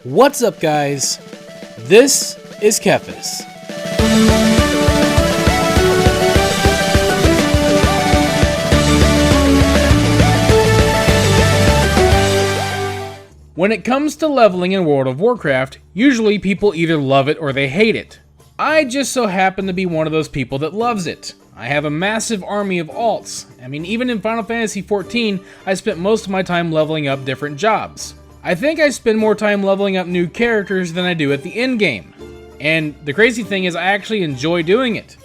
What's up, guys? This is TheKephas. When it comes to leveling in World of Warcraft, usually people either love it or they hate it. I just so happen to be one of those people that loves it. I have a massive army of alts. Even in Final Fantasy XIV, I spent most of my time leveling up different jobs. I think I spend more time leveling up new characters than I do at the end game. And the crazy thing is I actually enjoy doing it.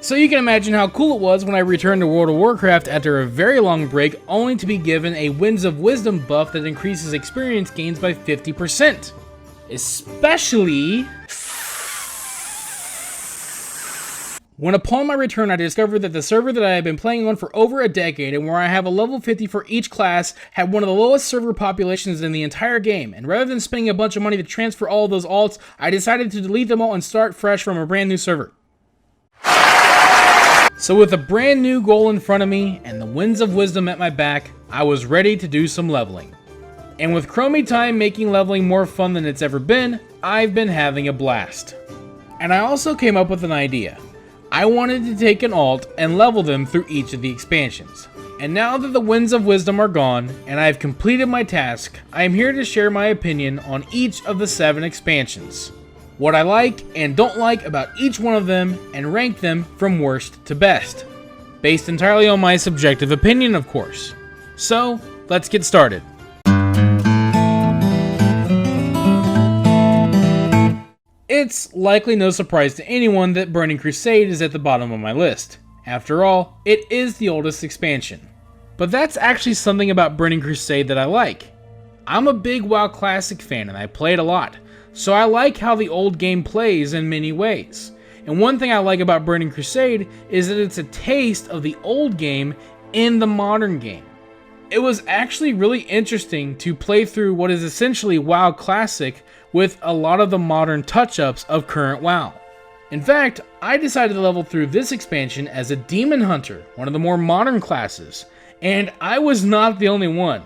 So you can imagine how cool it was when I returned to World of Warcraft after a very long break, only to be given a Winds of Wisdom buff that increases experience gains by 50%. Especially when upon my return I discovered that the server that I had been playing on for over a decade and where I have a level 50 for each class had one of the lowest server populations in the entire game, and rather than spending a bunch of money to transfer all of those alts, I decided to delete them all and start fresh from a brand new server. So with a brand new goal in front of me and the Winds of Wisdom at my back, I was ready to do some leveling. And with Chromie Time making leveling more fun than it's ever been, I've been having a blast. And I also came up with an idea. I wanted to take an alt and level them through each of the expansions. And now that the Winds of Wisdom are gone, and I have completed my task, I am here to share my opinion on each of the 7 expansions. What I like and don't like about each one of them, and rank them from worst to best. Based entirely on my subjective opinion, of course. So, let's get started. It's likely no surprise to anyone that Burning Crusade is at the bottom of my list. After all, it is the oldest expansion. But that's actually something about Burning Crusade that I like. I'm a big WoW Classic fan and I play it a lot, so I like how the old game plays in many ways. And one thing I like about Burning Crusade is that it's a taste of the old game in the modern game. It was actually really interesting to play through what is essentially WoW Classic with a lot of the modern touch-ups of current WoW. In fact, I decided to level through this expansion as a Demon Hunter, one of the more modern classes, and I was not the only one.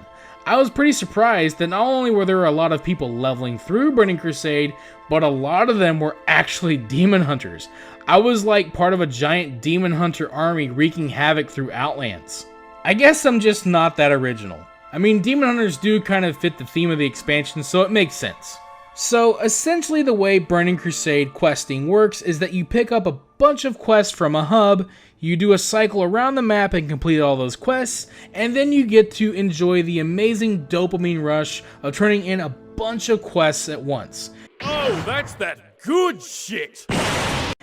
I was pretty surprised that not only were there a lot of people leveling through Burning Crusade, but a lot of them were actually Demon Hunters. I was like part of a giant Demon Hunter army wreaking havoc through Outlands. I guess I'm just not that original. Demon Hunters do kind of fit the theme of the expansion, so it makes sense. So essentially the way Burning Crusade questing works is that you pick up a bunch of quests from a hub, you do a cycle around the map and complete all those quests, and then you get to enjoy the amazing dopamine rush of turning in a bunch of quests at once. Oh, that's that good shit!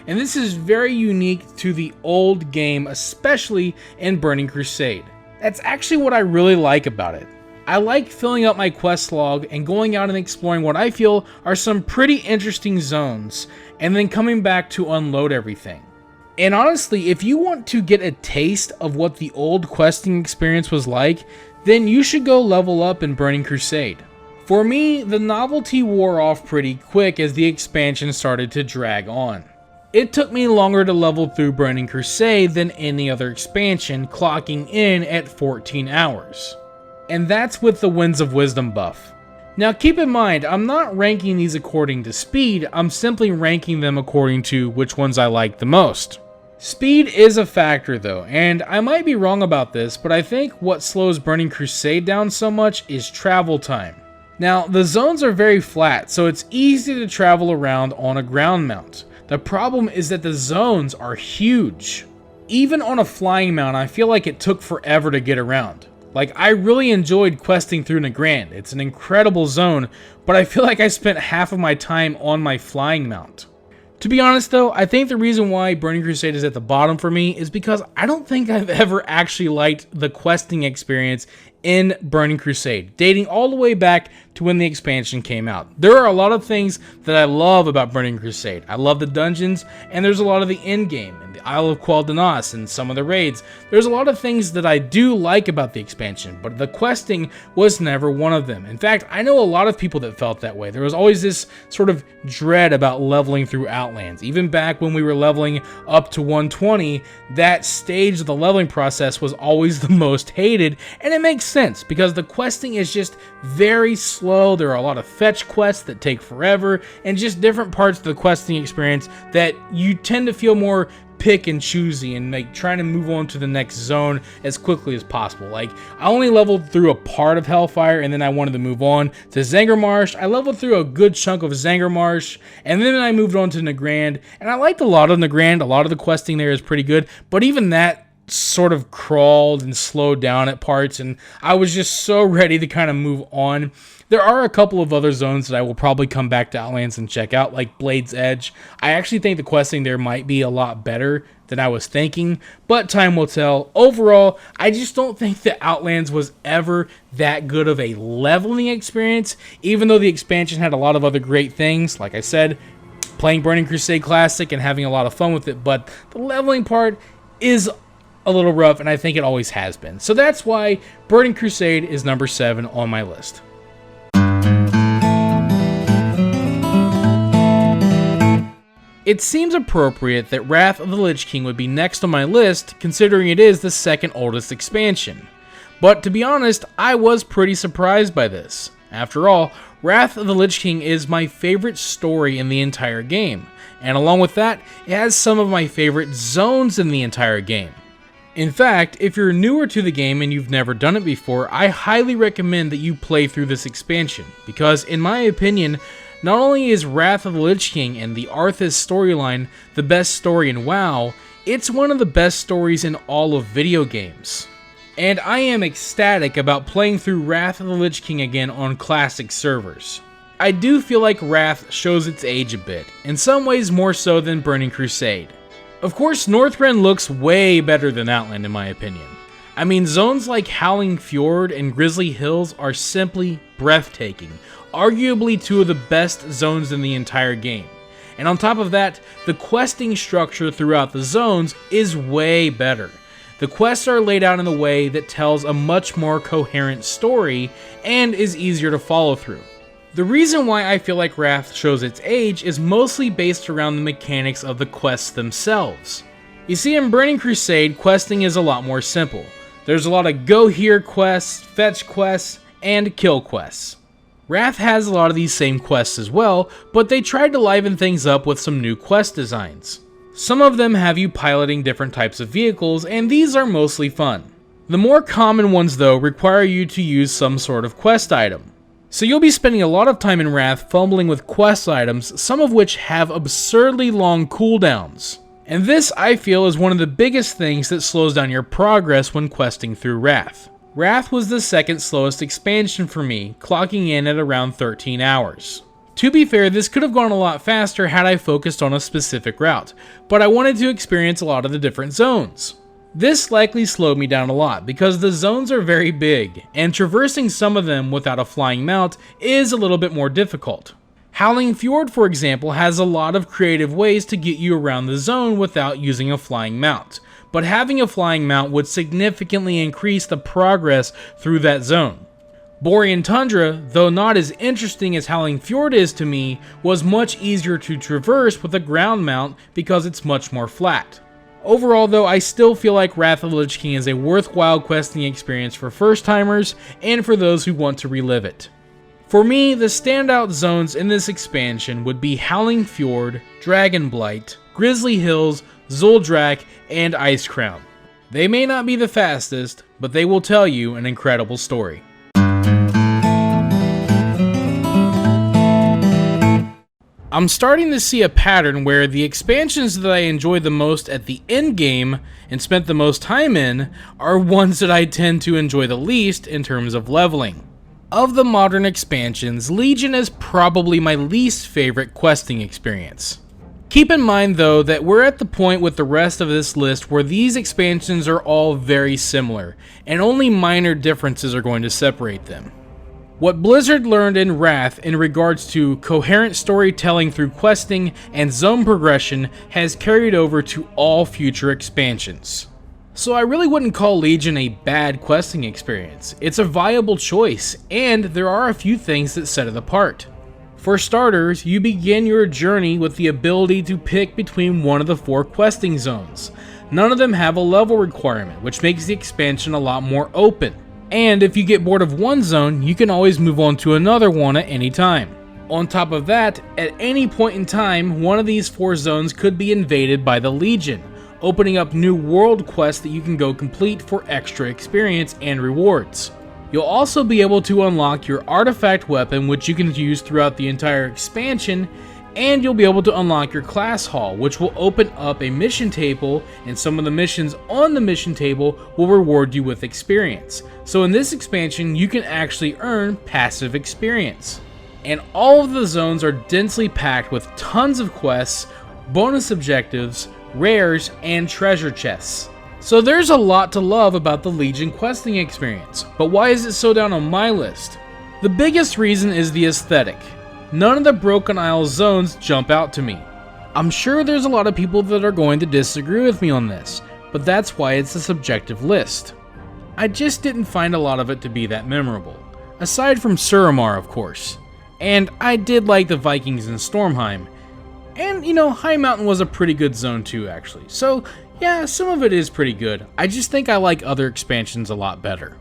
And this is very unique to the old game, especially in Burning Crusade. That's actually what I really like about it. I like filling up my quest log and going out and exploring what I feel are some pretty interesting zones, and then coming back to unload everything. And honestly, if you want to get a taste of what the old questing experience was like, then you should go level up in Burning Crusade. For me, the novelty wore off pretty quick as the expansion started to drag on. It took me longer to level through Burning Crusade than any other expansion, clocking in at 14 hours. And that's with the Winds of Wisdom buff. Now keep in mind, I'm not ranking these according to speed, I'm simply ranking them according to which ones I like the most. Speed is a factor though, and I might be wrong about this, but I think what slows Burning Crusade down so much is travel time. Now, the zones are very flat, so it's easy to travel around on a ground mount. The problem is that the zones are huge. Even on a flying mount, I feel like it took forever to get around. I really enjoyed questing through Nagrand. It's an incredible zone, but I feel like I spent half of my time on my flying mount. To be honest though, I think the reason why Burning Crusade is at the bottom for me is because I don't think I've ever actually liked the questing experience in Burning Crusade, dating all the way back to when the expansion came out. There are a lot of things that I love about Burning Crusade. I love the dungeons, and there's a lot of the end game, and the Isle of Qualdanos, and some of the raids. There's a lot of things that I do like about the expansion, but the questing was never one of them. In fact, I know a lot of people that felt that way. There was always this sort of dread about leveling through Outlands. Even back when we were leveling up to 120, that stage of the leveling process was always the most hated, and it makes sense because the questing is just very slow slow, there are a lot of fetch quests that take forever, and just different parts of the questing experience that you tend to feel more pick and choosy and like trying to move on to the next zone as quickly as possible. Like, I only leveled through a part of Hellfire and then I wanted to move on to Zangarmarsh. I leveled through a good chunk of Zangarmarsh and then I moved on to Nagrand, and I liked a lot of Nagrand. A lot of the questing there is pretty good, but even that sort of crawled and slowed down at parts, and I was just so ready to kind of move on. There are a couple of other zones that I will probably come back to Outlands and check out, like Blade's Edge. I actually think the questing there might be a lot better than I was thinking, but time will tell. Overall, I just don't think that Outlands was ever that good of a leveling experience, even though the expansion had a lot of other great things. Like I said, playing Burning Crusade Classic and having a lot of fun with it, but the leveling part is a little rough, and I think it always has been. So that's why Burning Crusade is number 7 on my list. It seems appropriate that Wrath of the Lich King would be next on my list, considering it is the second oldest expansion. But to be honest, I was pretty surprised by this. After all, Wrath of the Lich King is my favorite story in the entire game, and along with that, it has some of my favorite zones in the entire game. In fact, if you're newer to the game and you've never done it before, I highly recommend that you play through this expansion, because in my opinion, not only is Wrath of the Lich King and the Arthas storyline the best story in WoW, it's one of the best stories in all of video games. And I am ecstatic about playing through Wrath of the Lich King again on classic servers. I do feel like Wrath shows its age a bit, in some ways more so than Burning Crusade. Of course, Northrend looks way better than Outland in my opinion. I mean, zones like Howling Fjord and Grizzly Hills are simply breathtaking, arguably two of the best zones in the entire game. And on top of that, the questing structure throughout the zones is way better. The quests are laid out in a way that tells a much more coherent story and is easier to follow through. The reason why I feel like Wrath shows its age is mostly based around the mechanics of the quests themselves. You see, in Burning Crusade, questing is a lot more simple. There's a lot of go here quests, fetch quests, and kill quests. Wrath has a lot of these same quests as well, but they tried to liven things up with some new quest designs. Some of them have you piloting different types of vehicles, and these are mostly fun. The more common ones though require you to use some sort of quest item. So you'll be spending a lot of time in Wrath fumbling with quest items, some of which have absurdly long cooldowns. And this, I feel, is one of the biggest things that slows down your progress when questing through Wrath. Wrath was the second slowest expansion for me, clocking in at around 13 hours. To be fair, this could have gone a lot faster had I focused on a specific route, but I wanted to experience a lot of the different zones. This likely slowed me down a lot because the zones are very big, and traversing some of them without a flying mount is a little bit more difficult. Howling Fjord, for example, has a lot of creative ways to get you around the zone without using a flying mount, but having a flying mount would significantly increase the progress through that zone. Borean Tundra, though not as interesting as Howling Fjord is to me, was much easier to traverse with a ground mount because it's much more flat. Overall though, I still feel like Wrath of the Lich King is a worthwhile questing experience for first timers and for those who want to relive it. For me, the standout zones in this expansion would be Howling Fjord, Dragonblight, Grizzly Hills, Zuldrak, and Icecrown. They may not be the fastest, but they will tell you an incredible story. I'm starting to see a pattern where the expansions that I enjoy the most at the end game and spent the most time in are ones that I tend to enjoy the least in terms of leveling. Of the modern expansions, Legion is probably my least favorite questing experience. Keep in mind though that we're at the point with the rest of this list where these expansions are all very similar, and only minor differences are going to separate them. What Blizzard learned in Wrath in regards to coherent storytelling through questing and zone progression has carried over to all future expansions. So I really wouldn't call Legion a bad questing experience. It's a viable choice, and there are a few things that set it apart. For starters, you begin your journey with the ability to pick between one of the 4 questing zones. None of them have a level requirement, which makes the expansion a lot more open. And if you get bored of one zone, you can always move on to another one at any time. On top of that, at any point in time, one of these 4 zones could be invaded by the Legion, opening up new world quests that you can go complete for extra experience and rewards. You'll also be able to unlock your artifact weapon, which you can use throughout the entire expansion, and you'll be able to unlock your class hall, which will open up a mission table, and some of the missions on the mission table will reward you with experience. So in this expansion, you can actually earn passive experience. And all of the zones are densely packed with tons of quests, bonus objectives, rares, and treasure chests. So there's a lot to love about the Legion questing experience, but why is it so down on my list? The biggest reason is the aesthetic. None of the Broken Isle zones jump out to me. I'm sure there's a lot of people that are going to disagree with me on this, but that's why it's a subjective list. I just didn't find a lot of it to be that memorable, aside from Suramar of course. And I did like the Vikings in Stormheim. And High Mountain was a pretty good zone too actually, so yeah, some of it is pretty good. I just think I like other expansions a lot better.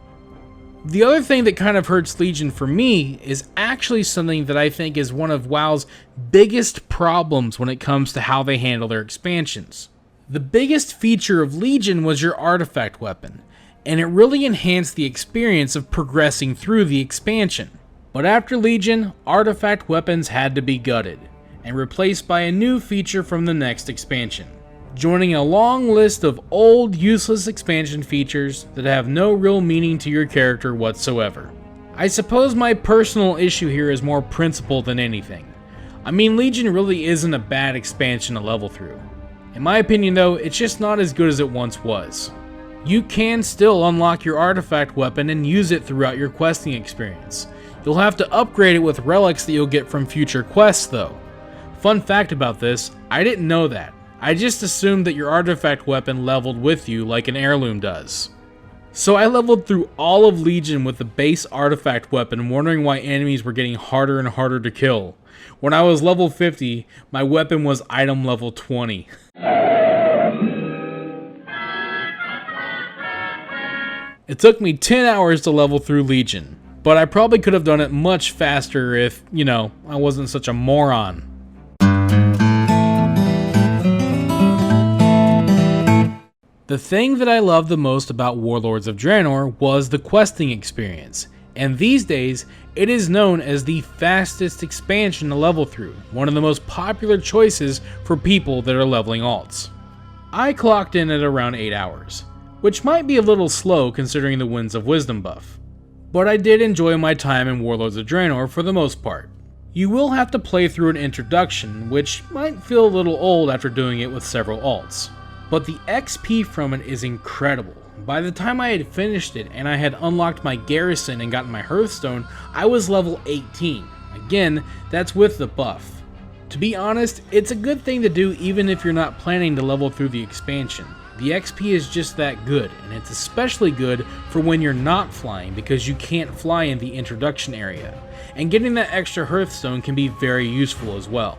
The other thing that kind of hurts Legion for me is actually something that I think is one of WoW's biggest problems when it comes to how they handle their expansions. The biggest feature of Legion was your artifact weapon, and it really enhanced the experience of progressing through the expansion. But after Legion, artifact weapons had to be gutted, and replaced by a new feature from the next expansion, joining a long list of old, useless expansion features that have no real meaning to your character whatsoever. I suppose my personal issue here is more principle than anything. I mean, Legion really isn't a bad expansion to level through. In my opinion though, it's just not as good as it once was. You can still unlock your artifact weapon and use it throughout your questing experience. You'll have to upgrade it with relics that you'll get from future quests though. Fun fact about this, I didn't know that. I just assumed that your artifact weapon leveled with you like an heirloom does. So I leveled through all of Legion with the base artifact weapon, wondering why enemies were getting harder and harder to kill. When I was level 50, my weapon was item level 20. It took me 10 hours to level through Legion, but I probably could have done it much faster if, I wasn't such a moron. The thing that I loved the most about Warlords of Draenor was the questing experience, and these days, it is known as the fastest expansion to level through, one of the most popular choices for people that are leveling alts. I clocked in at around 8 hours, which might be a little slow considering the Winds of Wisdom buff, but I did enjoy my time in Warlords of Draenor for the most part. You will have to play through an introduction, which might feel a little old after doing it with several alts. But the XP from it is incredible. By the time I had finished it and I had unlocked my garrison and gotten my Hearthstone, I was level 18. Again, that's with the buff. To be honest, it's a good thing to do even if you're not planning to level through the expansion. The XP is just that good, and it's especially good for when you're not flying because you can't fly in the introduction area. And getting that extra Hearthstone can be very useful as well.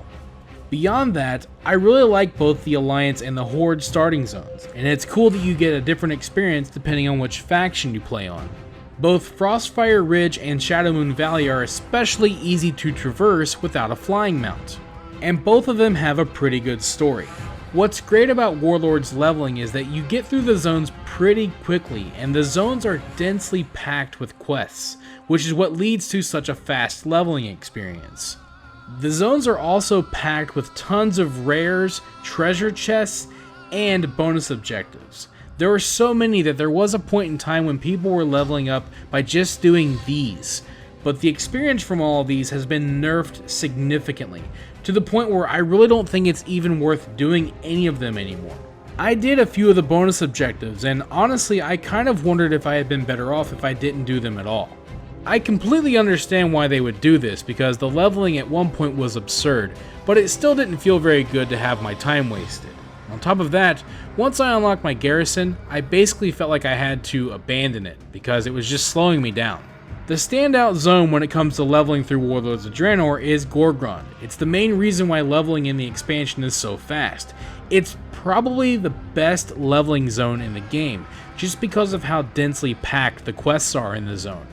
Beyond that, I really like both the Alliance and the Horde starting zones, and it's cool that you get a different experience depending on which faction you play on. Both Frostfire Ridge and Shadowmoon Valley are especially easy to traverse without a flying mount, and both of them have a pretty good story. What's great about Warlords leveling is that you get through the zones pretty quickly, and the zones are densely packed with quests, which is what leads to such a fast leveling experience. The zones are also packed with tons of rares, treasure chests, and bonus objectives. There are so many that there was a point in time when people were leveling up by just doing these, but the experience from all of these has been nerfed significantly, to the point where I really don't think it's even worth doing any of them anymore. I did a few of the bonus objectives, and honestly I kind of wondered if I had been better off if I didn't do them at all. I completely understand why they would do this because the leveling at one point was absurd, but it still didn't feel very good to have my time wasted. On top of that, once I unlocked my garrison, I basically felt like I had to abandon it because it was just slowing me down. The standout zone when it comes to leveling through Warlords of Draenor is Gorgrond. It's the main reason why leveling in the expansion is so fast. It's probably the best leveling zone in the game, just because of how densely packed the quests are in the zone.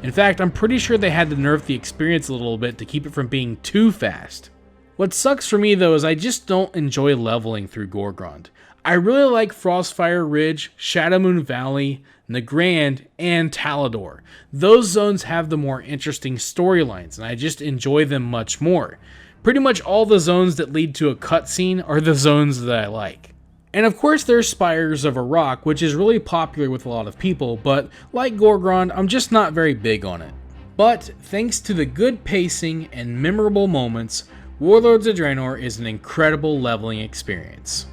In fact, I'm pretty sure they had to nerf the experience a little bit to keep it from being too fast. What sucks for me though is I just don't enjoy leveling through Gorgrond. I really like Frostfire Ridge, Shadowmoon Valley, Nagrand, and Talador. Those zones have the more interesting storylines, and I just enjoy them much more. Pretty much all the zones that lead to a cutscene are the zones that I like. And of course there's Spires of Arak, which is really popular with a lot of people, but like Gorgrond, I'm just not very big on it. But thanks to the good pacing and memorable moments, Warlords of Draenor is an incredible leveling experience.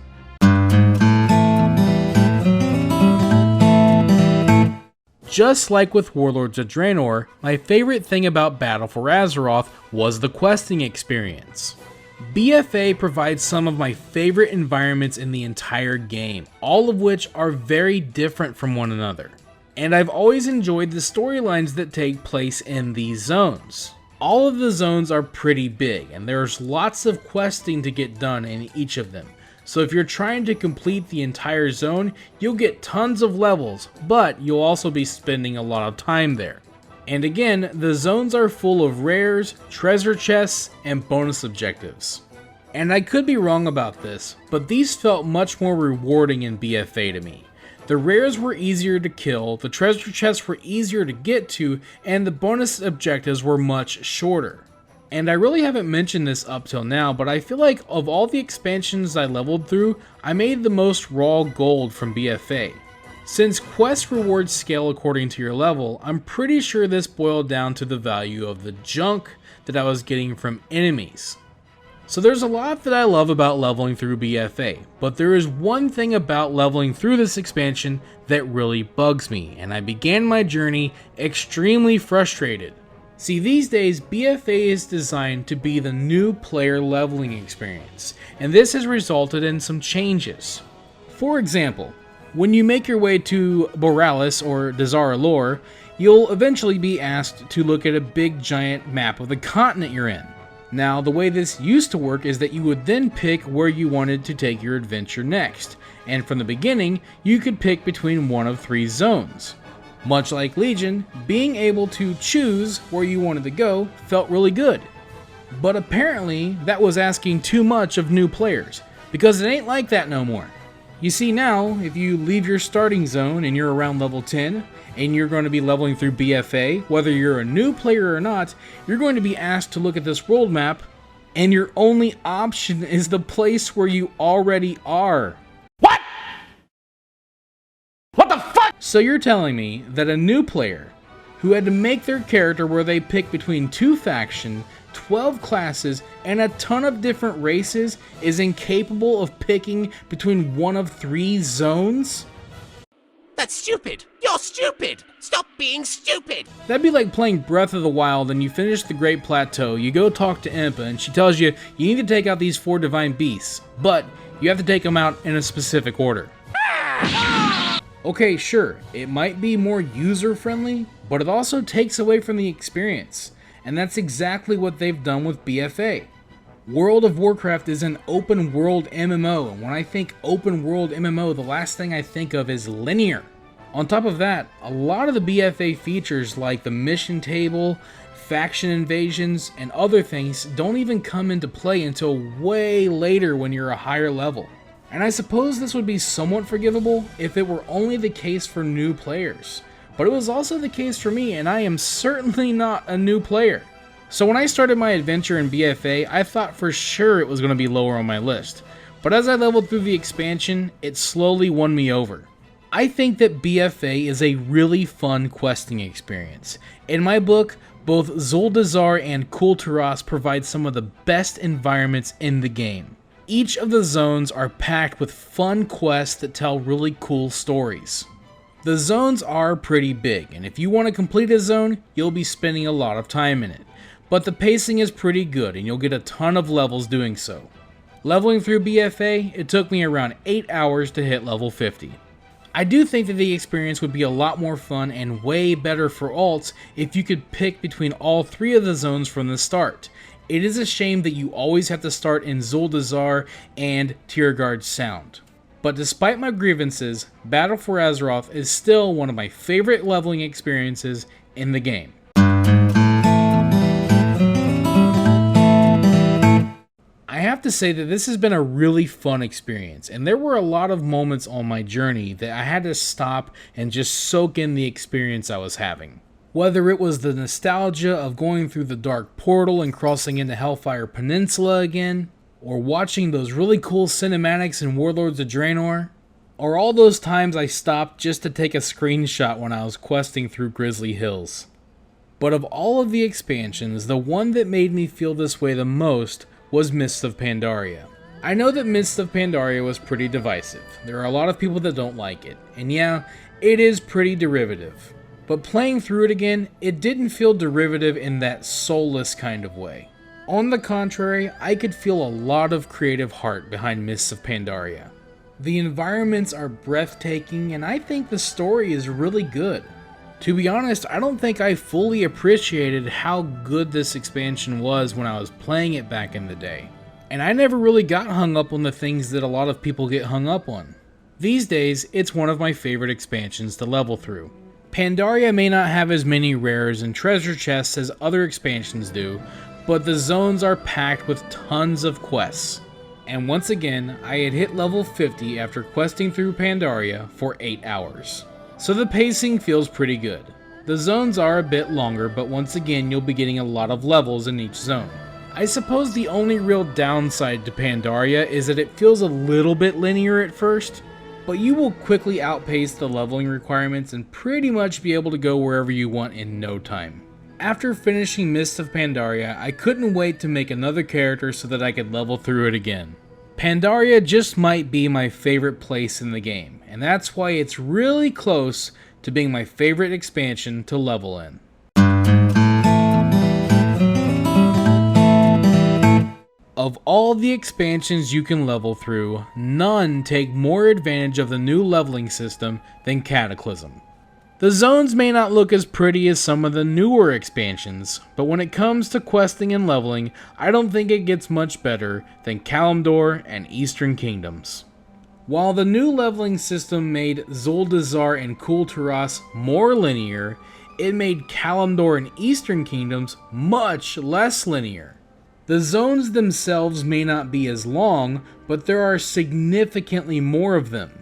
Just like with Warlords of Draenor, my favorite thing about Battle for Azeroth was the questing experience. BFA provides some of my favorite environments in the entire game, all of which are very different from one another. And I've always enjoyed the storylines that take place in these zones. All of the zones are pretty big, and there's lots of questing to get done in each of them. So if you're trying to complete the entire zone, you'll get tons of levels, but you'll also be spending a lot of time there. And again, the zones are full of rares, treasure chests, and bonus objectives. And I could be wrong about this, but these felt much more rewarding in BFA to me. The rares were easier to kill, the treasure chests were easier to get to, and the bonus objectives were much shorter. And I really haven't mentioned this up till now, but I feel like of all the expansions I leveled through, I made the most raw gold from BFA. Since quest rewards scale according to your level, I'm pretty sure this boiled down to the value of the junk that I was getting from enemies. So there's a lot that I love about leveling through BFA, but there is one thing about leveling through this expansion that really bugs me, and I began my journey extremely frustrated. See, these days, BFA is designed to be the new player leveling experience, and this has resulted in some changes. For example, when you make your way to Borealis or Dazara Lore, you'll eventually be asked to look at a big giant map of the continent you're in. Now, the way this used to work is that you would then pick where you wanted to take your adventure next, and from the beginning, you could pick between one of 3 zones. Much like Legion, being able to choose where you wanted to go felt really good. But apparently, that was asking too much of new players, because it ain't like that no more. You see now, if you leave your starting zone and you're around level 10, and you're going to be leveling through BFA, whether you're a new player or not, you're going to be asked to look at this world map, and your only option is the place where you already are. What? What the fuck? So you're telling me that a new player who had to make their character where they pick between 2 factions, 12 classes, and a ton of different races is incapable of picking between one of 3 zones? That's stupid! You're stupid! Stop being stupid! That'd be like playing Breath of the Wild and you finish the Great Plateau, you go talk to Impa and she tells you you need to take out these 4 divine beasts, but you have to take them out in a specific order. Okay, sure, it might be more user-friendly, but it also takes away from the experience, and that's exactly what they've done with BFA. World of Warcraft is an open-world MMO, and when I think open-world MMO, the last thing I think of is linear. On top of that, a lot of the BFA features like the mission table, faction invasions, and other things don't even come into play until way later when you're a higher level. And I suppose this would be somewhat forgivable if it were only the case for new players. But it was also the case for me, and I am certainly not a new player. So when I started my adventure in BFA, I thought for sure it was going to be lower on my list. But as I leveled through the expansion, it slowly won me over. I think that BFA is a really fun questing experience. In my book, both Zuldazar and Kulturas provide some of the best environments in the game. Each of the zones are packed with fun quests that tell really cool stories. The zones are pretty big, and if you want to complete a zone, you'll be spending a lot of time in it. But the pacing is pretty good, and you'll get a ton of levels doing so. Leveling through BFA, it took me around 8 hours to hit level 50. I do think that the experience would be a lot more fun and way better for alts if you could pick between all 3 of the zones from the start. It is a shame that you always have to start in Zuldazar and Tiergard Sound. But despite my grievances, Battle for Azeroth is still one of my favorite leveling experiences in the game. I have to say that this has been a really fun experience, and there were a lot of moments on my journey that I had to stop and just soak in the experience I was having. Whether it was the nostalgia of going through the Dark Portal and crossing into Hellfire Peninsula again, or watching those really cool cinematics in Warlords of Draenor, or all those times I stopped just to take a screenshot when I was questing through Grizzly Hills. But of all of the expansions, the one that made me feel this way the most was Mists of Pandaria. I know that Mists of Pandaria was pretty divisive. There are a lot of people that don't like it, and yeah, it is pretty derivative. But playing through it again, it didn't feel derivative in that soulless kind of way. On the contrary, I could feel a lot of creative heart behind Mists of Pandaria. The environments are breathtaking, and I think the story is really good. To be honest, I don't think I fully appreciated how good this expansion was when I was playing it back in the day. And I never really got hung up on the things that a lot of people get hung up on. These days, it's one of my favorite expansions to level through. Pandaria may not have as many rares and treasure chests as other expansions do, but the zones are packed with tons of quests. And once again, I had hit level 50 after questing through Pandaria for 8 hours. So the pacing feels pretty good. The zones are a bit longer, but once again you'll be getting a lot of levels in each zone. I suppose the only real downside to Pandaria is that it feels a little bit linear at first, but you will quickly outpace the leveling requirements and pretty much be able to go wherever you want in no time. After finishing Mists of Pandaria, I couldn't wait to make another character so that I could level through it again. Pandaria just might be my favorite place in the game, and that's why it's really close to being my favorite expansion to level in. Of all the expansions you can level through, none take more advantage of the new leveling system than Cataclysm. The zones may not look as pretty as some of the newer expansions, but when it comes to questing and leveling, I don't think it gets much better than Kalimdor and Eastern Kingdoms. While the new leveling system made Zuldazar and Kulturas more linear, it made Kalimdor and Eastern Kingdoms much less linear. The zones themselves may not be as long, but there are significantly more of them.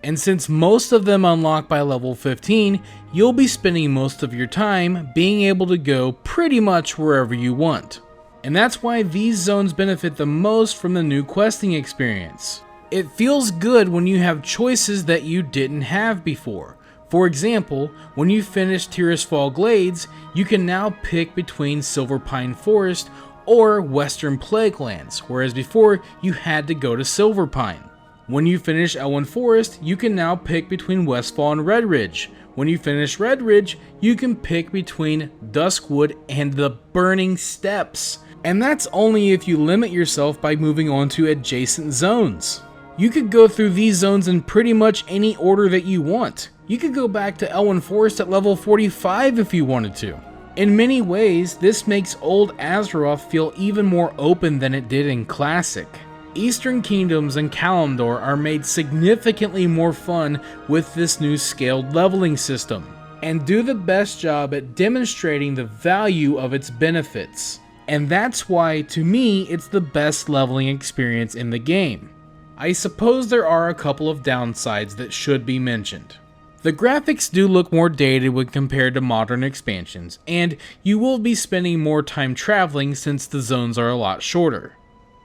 And since most of them unlock by level 15, you'll be spending most of your time being able to go pretty much wherever you want. And that's why these zones benefit the most from the new questing experience. It feels good when you have choices that you didn't have before. For example, when you finish Tirisfal Glades, you can now pick between Silverpine Forest or Western Plaguelands, whereas before you had to go to Silverpine. When you finish Elwyn Forest, you can now pick between Westfall and Red Ridge. When you finish Red Ridge, you can pick between Duskwood and the Burning Steppes. And that's only if you limit yourself by moving on to adjacent zones. You could go through these zones in pretty much any order that you want. You could go back to Elwyn Forest at level 45 if you wanted to. In many ways, this makes Old Azeroth feel even more open than it did in Classic. Eastern Kingdoms and Kalimdor are made significantly more fun with this new scaled leveling system, and do the best job at demonstrating the value of its benefits. And that's why, to me, it's the best leveling experience in the game. I suppose there are a couple of downsides that should be mentioned. The graphics do look more dated when compared to modern expansions, and you will be spending more time traveling since the zones are a lot shorter.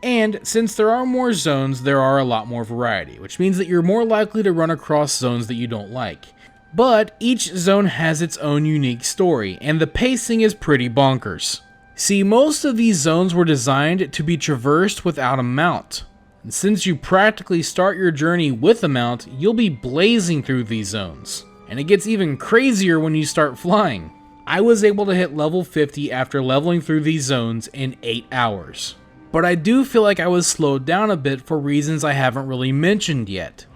And since there are more zones, there are a lot more variety, which means that you're more likely to run across zones that you don't like. But each zone has its own unique story, and the pacing is pretty bonkers. See, most of these zones were designed to be traversed without a mount. And since you practically start your journey with a mount, you'll be blazing through these zones. And it gets even crazier when you start flying. I was able to hit level 50 after leveling through these zones in 8 hours. But I do feel like I was slowed down a bit for reasons I haven't really mentioned yet.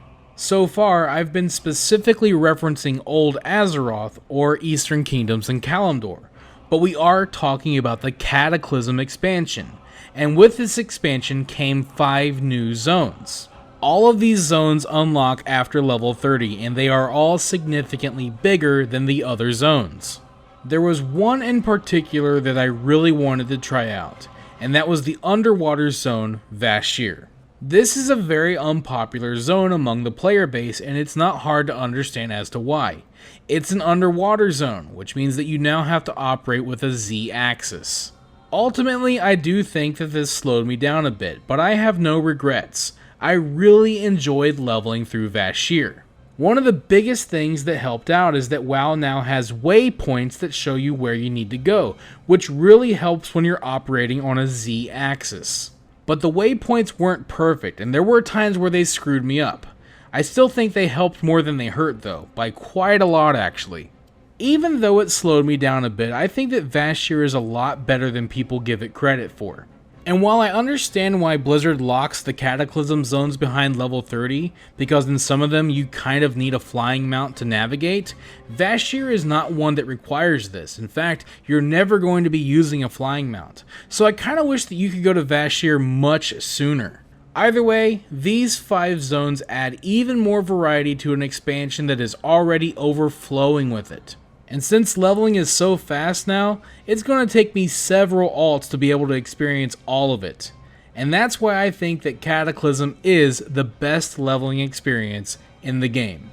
So far, I've been specifically referencing Old Azeroth or Eastern Kingdoms and Kalimdor, but we are talking about the Cataclysm expansion, and with this expansion came 5 new zones. All of these zones unlock after level 30, and they are all significantly bigger than the other zones. There was one in particular that I really wanted to try out, and that was the underwater zone Vashj'ir. This is a very unpopular zone among the player base, and it's not hard to understand as to why. It's an underwater zone, which means that you now have to operate with a Z-axis. Ultimately, I do think that this slowed me down a bit, but I have no regrets. I really enjoyed leveling through Vashj'ir. One of the biggest things that helped out is that WoW now has waypoints that show you where you need to go, which really helps when you're operating on a Z-axis. But the waypoints weren't perfect, and there were times where they screwed me up. I still think they helped more than they hurt though, by quite a lot actually. Even though it slowed me down a bit, I think that Vashj'ir is a lot better than people give it credit for. And while I understand why Blizzard locks the Cataclysm zones behind level 30, because in some of them you kind of need a flying mount to navigate, Vashj'ir is not one that requires this. In fact, you're never going to be using a flying mount. So I kind of wish that you could go to Vashj'ir much sooner. Either way, these 5 zones add even more variety to an expansion that is already overflowing with it. And since leveling is so fast now, it's going to take me several alts to be able to experience all of it. And that's why I think that Cataclysm is the best leveling experience in the game.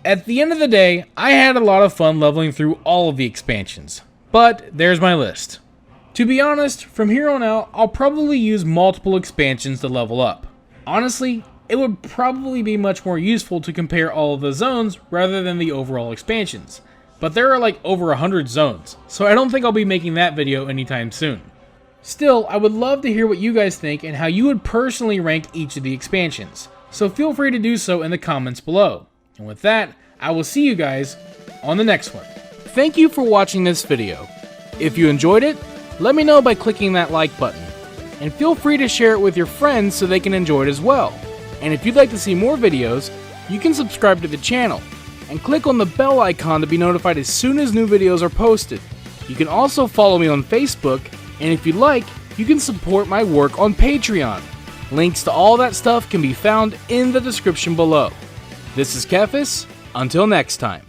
At the end of the day, I had a lot of fun leveling through all of the expansions. But there's my list. To be honest, from here on out, I'll probably use multiple expansions to level up. Honestly, it would probably be much more useful to compare all of the zones rather than the overall expansions. But there are like over 100 zones, so I don't think I'll be making that video anytime soon. Still, I would love to hear what you guys think and how you would personally rank each of the expansions, so feel free to do so in the comments below. And with that, I will see you guys on the next one. Thank you for watching this video. If you enjoyed it, let me know by clicking that like button. And feel free to share it with your friends so they can enjoy it as well. And if you'd like to see more videos, you can subscribe to the channel and click on the bell icon to be notified as soon as new videos are posted. You can also follow me on Facebook, and if you'd like, you can support my work on Patreon. Links to all that stuff can be found in the description below. This is TheKephas. Until next time.